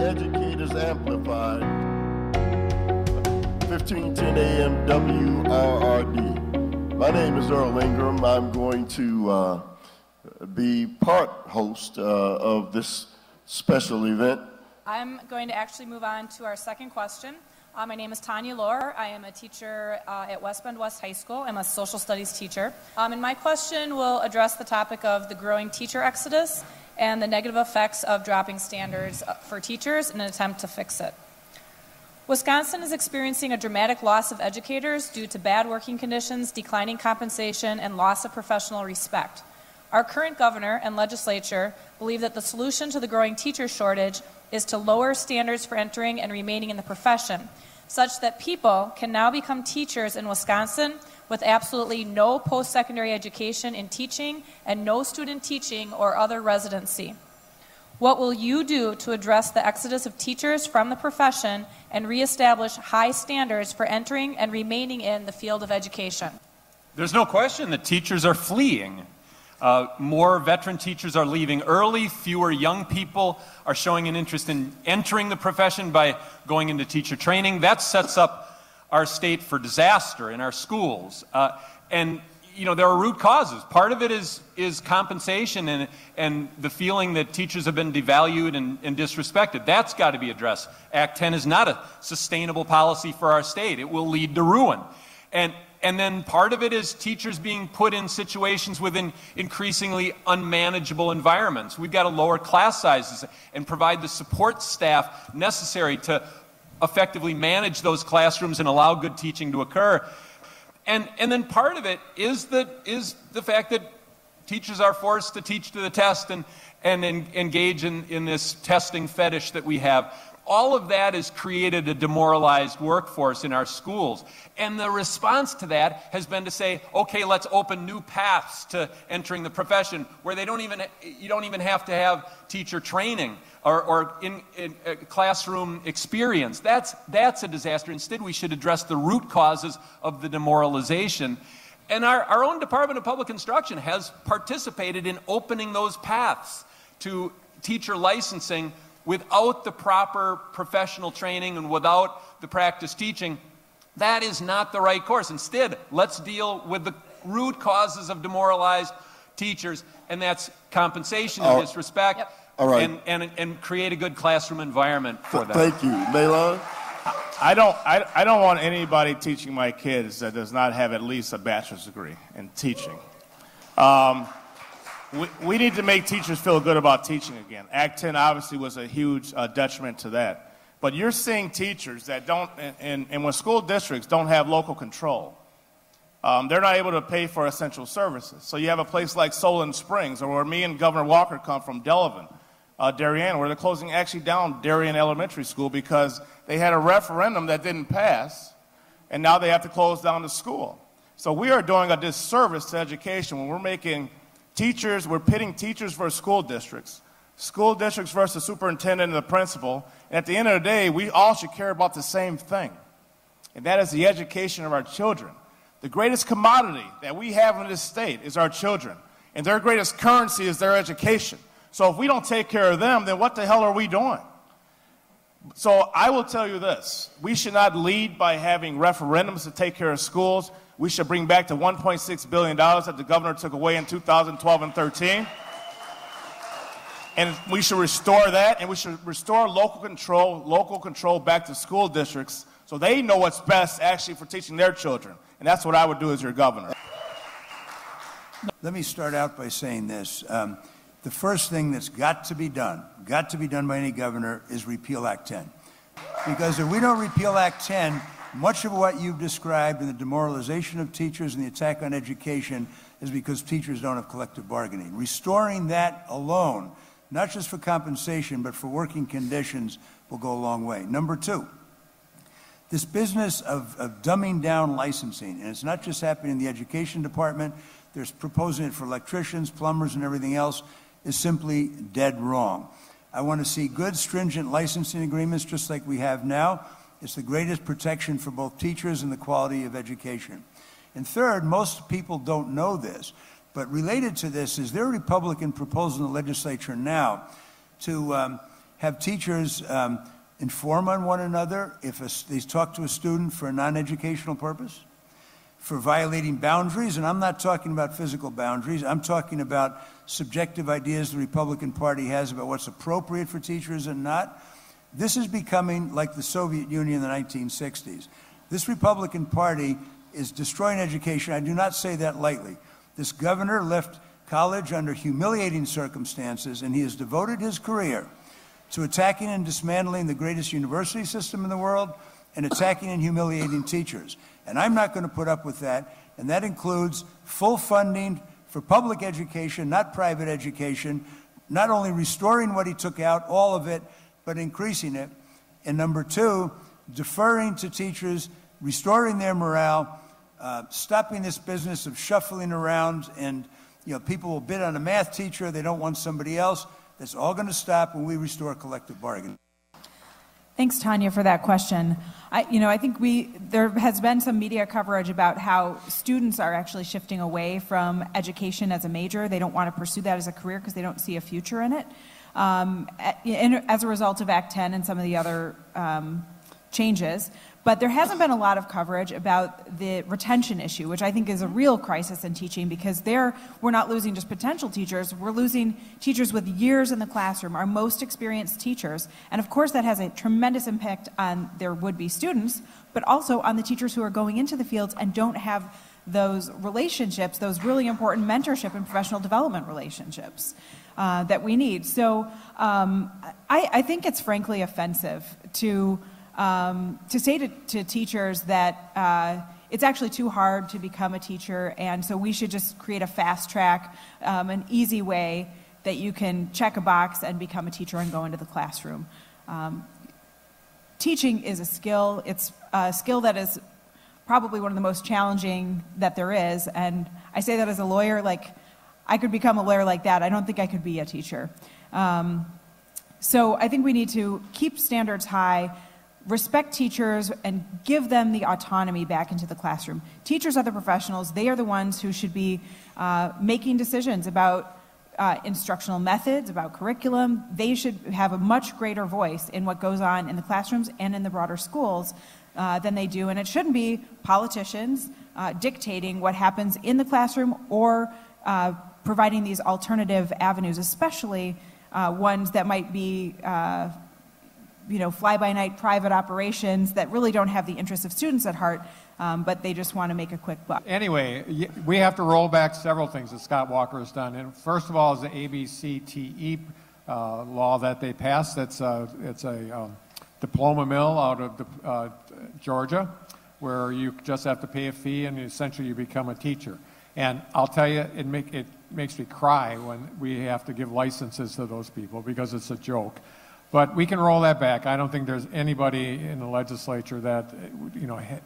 Educators Amplified, 1510 AM WRRD. My name is Earl Ingram. I'm going to be part host of this special event. I'm going to actually move on to our second question. My name is Tanya Lohr. I am a teacher at West Bend West High School. I'm a social studies teacher. And my question will address the topic of the growing teacher exodus and the negative effects of dropping standards for teachers in an attempt to fix it. Wisconsin is experiencing a dramatic loss of educators due to bad working conditions, declining compensation, and loss of professional respect. Our current governor and legislature believe that the solution to the growing teacher shortage is to lower standards for entering and remaining in the profession, such that people can now become teachers in Wisconsin with absolutely no post-secondary education in teaching and no student teaching or other residency. What will you do to address the exodus of teachers from the profession and reestablish high standards for entering and remaining in the field of education? There's no question that teachers are fleeing. More veteran teachers are leaving early. Fewer young people are showing an interest in entering the profession by going into teacher training. That sets up our state for disaster in our schools. And there are root causes. Part of it is compensation and the feeling that teachers have been devalued and disrespected. That's got to be addressed. Act 10 is not a sustainable policy for our state. It will lead to ruin. And then part of it is teachers being put in situations within increasingly unmanageable environments. We've got to lower class sizes and provide the support staff necessary to effectively manage those classrooms and allow good teaching to occur. And then part of it is the fact that teachers are forced to teach to the test and engage in this testing fetish that we have. All of that has created a demoralized workforce in our schools. And the response to that has been to say, okay, let's open new paths to entering the profession where you don't even have to have teacher training or in classroom experience. That's a disaster. Instead, we should address the root causes of the demoralization. And our own Department of Public Instruction has participated in opening those paths to teacher licensing without the proper professional training and without the practice teaching. That is not the right course. Instead, let's deal with the root causes of demoralized teachers, and that's compensation and disrespect. Yep. All right. And create a good classroom environment for them. Thank you. Maylon? I don't want anybody teaching my kids that does not have at least a bachelor's degree in teaching. We need to make teachers feel good about teaching again. Act 10 obviously was a huge detriment to that. But you're seeing teachers that don't, and when school districts don't have local control, they're not able to pay for essential services. So you have a place like Solon Springs, or where me and Governor Walker come from, Delavan, Darien, where they're closing actually down Darien Elementary School because they had a referendum that didn't pass, and now they have to close down the school. So we are doing a disservice to education when we're pitting teachers versus school districts versus the superintendent and the principal. And at the end of the day, we all should care about the same thing, and that is the education of our children. The greatest commodity that we have in this state is our children, and their greatest currency is their education. So if we don't take care of them, then what the hell are we doing? So I will tell you this. We should not lead by having referendums to take care of schools. We should bring back the $1.6 billion that the governor took away in 2012 and 13. And we should restore that, and we should restore local control back to school districts so they know what's best actually for teaching their children. And that's what I would do as your governor. Let me start out by saying this. The first thing that's got to be done by any governor, is repeal Act 10. Because if we don't repeal Act 10, much of what you've described in the demoralization of teachers and the attack on education is because teachers don't have collective bargaining. Restoring that alone, not just for compensation, but for working conditions, will go a long way. Number two, this business of dumbing down licensing, and it's not just happening in the education department, there's proposing it for electricians, plumbers, and everything else, is simply dead wrong. I want to see good, stringent licensing agreements just like we have now. It's the greatest protection for both teachers and the quality of education. And third, most people don't know this, but related to this is there a Republican proposal in the legislature now to have teachers inform on one another if they talk to a student for a non-educational purpose, for violating boundaries, and I'm not talking about physical boundaries. I'm talking about subjective ideas the Republican Party has about what's appropriate for teachers and not. This is becoming like the Soviet Union in the 1960s. This Republican Party is destroying education. I do not say that lightly. This governor left college under humiliating circumstances, and he has devoted his career to attacking and dismantling the greatest university system in the world and attacking and humiliating teachers. And I'm not going to put up with that, and that includes full funding for public education, not private education, not only restoring what he took out, all of it, but increasing it. And number two, deferring to teachers, restoring their morale, stopping this business of shuffling around, and people will bid on a math teacher, they don't want somebody else. That's all going to stop when we restore collective bargaining. Thanks, Tanya, for that question. I think there has been some media coverage about how students are actually shifting away from education as a major. They don't want to pursue that as a career because they don't see a future in it. As a result of Act 10 and some of the other changes. But there hasn't been a lot of coverage about the retention issue, which I think is a real crisis in teaching, because we're not losing just potential teachers, we're losing teachers with years in the classroom, our most experienced teachers. And of course that has a tremendous impact on their would-be students, but also on the teachers who are going into the fields and don't have those relationships, those really important mentorship and professional development relationships that we need. So I think it's frankly offensive to say to teachers that it's actually too hard to become a teacher, and so we should just create a fast track, an easy way that you can check a box and become a teacher and go into the classroom. Teaching is a skill. It's a skill that is probably one of the most challenging that there is, and I say that as a lawyer. Like, I could become a lawyer like that. I don't think I could be a teacher. So I think we need to keep standards high, respect teachers, and give them the autonomy back into the classroom. Teachers are the professionals. They are the ones who should be making decisions about instructional methods, about curriculum. They should have a much greater voice in what goes on in the classrooms and in the broader schools than they do. And it shouldn't be politicians dictating what happens in the classroom or providing these alternative avenues, especially ones that might be fly-by-night private operations that really don't have the interests of students at heart, but they just want to make a quick buck. Anyway, we have to roll back several things that Scott Walker has done. And first of all is the ABCTE law that they passed. It's a diploma mill out of Georgia, where you just have to pay a fee and essentially you become a teacher. And I'll tell you, it makes me cry when we have to give licenses to those people because it's a joke. But we can roll that back. I don't think there's anybody in the legislature that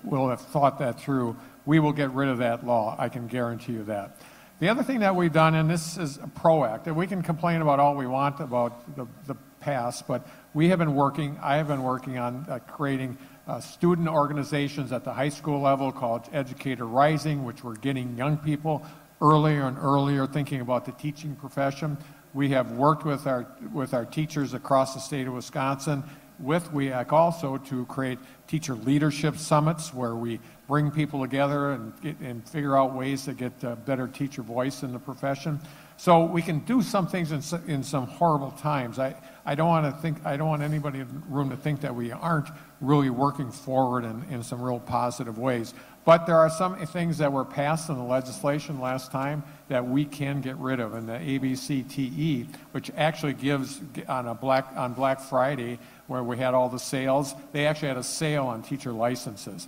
will have thought that through. We will get rid of that law. I can guarantee you that. The other thing that we've done, and this is proactive, we can complain about all we want about the past, but I have been working on creating student organizations at the high school level called Educator Rising, which we're getting young people earlier and earlier thinking about the teaching profession. We have worked with our teachers across the state of Wisconsin with WEAC also to create teacher leadership summits where we bring people together and figure out ways to get a better teacher voice in the profession. So we can do some things in some horrible times. I don't want anybody in the room to think that we aren't really working forward in some real positive ways. But there are some things that were passed in the legislation last time that we can get rid of, and the ABCTE, which actually gives on Black Friday, where we had all the sales, they actually had a sale on teacher licenses.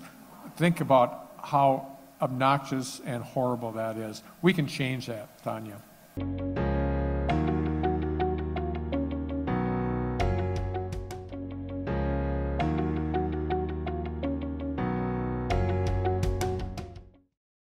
Think about how obnoxious and horrible that is. We can change that, Tanya.